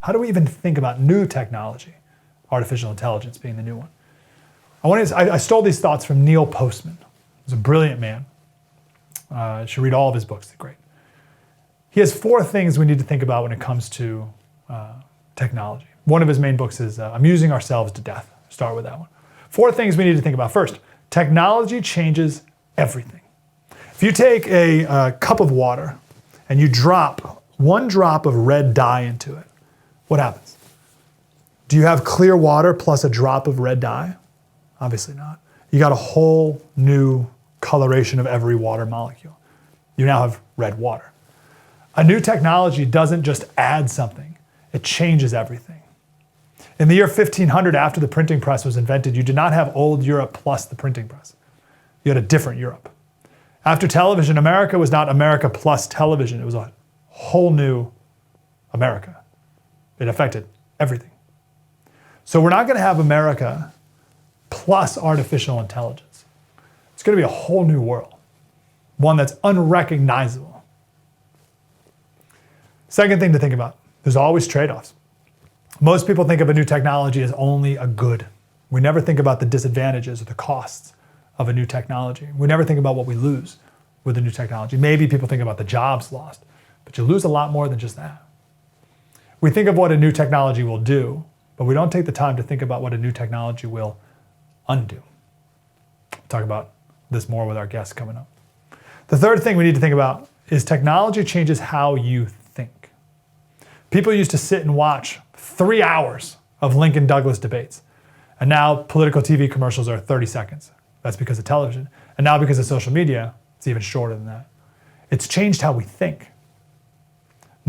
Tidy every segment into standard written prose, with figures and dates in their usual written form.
How do we even think about new technology? Artificial intelligence being the new one. I stole these thoughts from Neil Postman. He's a brilliant man. You should read all of his books, they're great. He has 4 things we need to think about when it comes to technology. One of his main books is Amusing Ourselves to Death. Start with that one. 4 things we need to think about. First, technology changes everything. If you take a cup of water and you drop 1 drop of red dye into it, what happens? Do you have clear water plus a drop of red dye? Obviously not. You got a whole new coloration of every water molecule. You now have red water. A new technology doesn't just add something, it changes everything. In the year 1500, after the printing press was invented, you did not have old Europe plus the printing press. You had a different Europe. After television, America was not America plus television. It was a whole new America. It affected everything. So we're not going to have America plus artificial intelligence. It's going to be a whole new world, one that's unrecognizable. Second thing to think about, there's always trade-offs. Most people think of a new technology as only a good. We never think about the disadvantages or the costs of a new technology. We never think about what we lose with a new technology. Maybe people think about the jobs lost, but you lose a lot more than just that. We think of what a new technology will do, but we don't take the time to think about what a new technology will undo. We'll talk about this more with our guests coming up. The third thing we need to think about is technology changes how you think. People used to sit and watch 3 hours of Lincoln Douglas debates, and now political TV commercials are 30 seconds. That's because of television. And now because of social media, it's even shorter than that. It's changed how we think.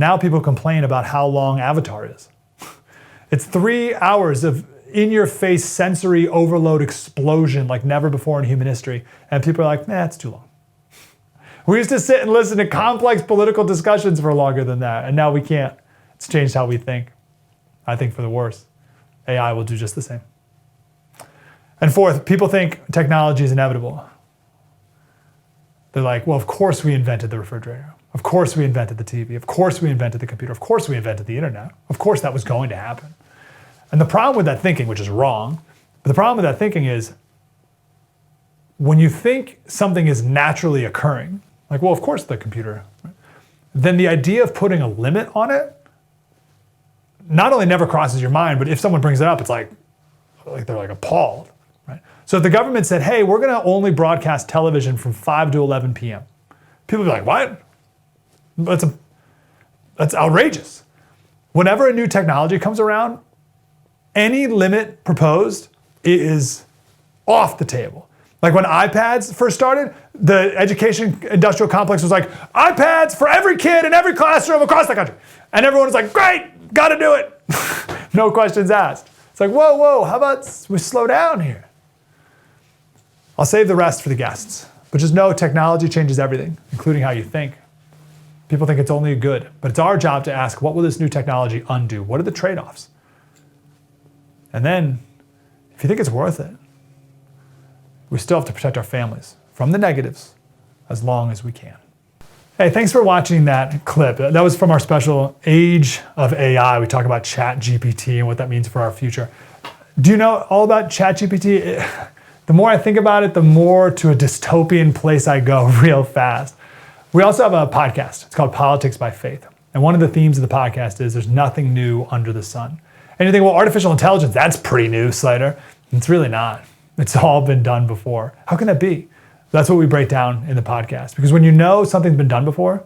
Now people complain about how long Avatar is. It's 3 hours of in-your-face sensory overload explosion like never before in human history. And people are like, nah, it's too long. We used to sit and listen to complex political discussions for longer than that. And now we can't. It's changed how we think. I think for the worse. AI will do just the same. And fourth, people think technology is inevitable. They're like, well, of course we invented the refrigerator. Of course we invented the TV. Of course we invented the computer. Of course we invented the internet. Of course that was going to happen. And the problem with that thinking, which is wrong, but the problem with that thinking is when you think something is naturally occurring, like, well, of course the computer, right? Then the idea of putting a limit on it not only never crosses your mind, but if someone brings it up, it's like they're like appalled, right? So if the government said, hey, we're going to only broadcast television from 5 to 11 p.m., people would be like, what? That's outrageous. Whenever a new technology comes around, any limit proposed is off the table. Like when iPads first started, the education industrial complex was like, iPads for every kid in every classroom across the country. And everyone was like, great, gotta do it. No questions asked. It's like, whoa, how about we slow down here? I'll save the rest for the guests. But just know technology changes everything, including how you think. People think it's only good, but it's our job to ask, what will this new technology undo? What are the trade-offs? And then, if you think it's worth it, we still have to protect our families from the negatives as long as we can. Hey, thanks for watching that clip. That was from our special Age of AI. We talk about ChatGPT and what that means for our future. Do you know all about ChatGPT? The more I think about it, the more to a dystopian place I go real fast. We also have a podcast. It's called Politics by Faith. And one of the themes of the podcast is there's nothing new under the sun. And you think, well, artificial intelligence, that's pretty new, Slater. It's really not. It's all been done before. How can that be? That's what we break down in the podcast. Because when you know something's been done before,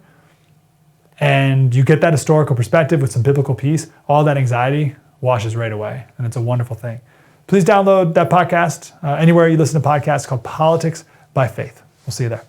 and you get that historical perspective with some biblical peace, all that anxiety washes right away. And it's a wonderful thing. Please download that podcast anywhere you listen to podcasts called Politics by Faith. We'll see you there.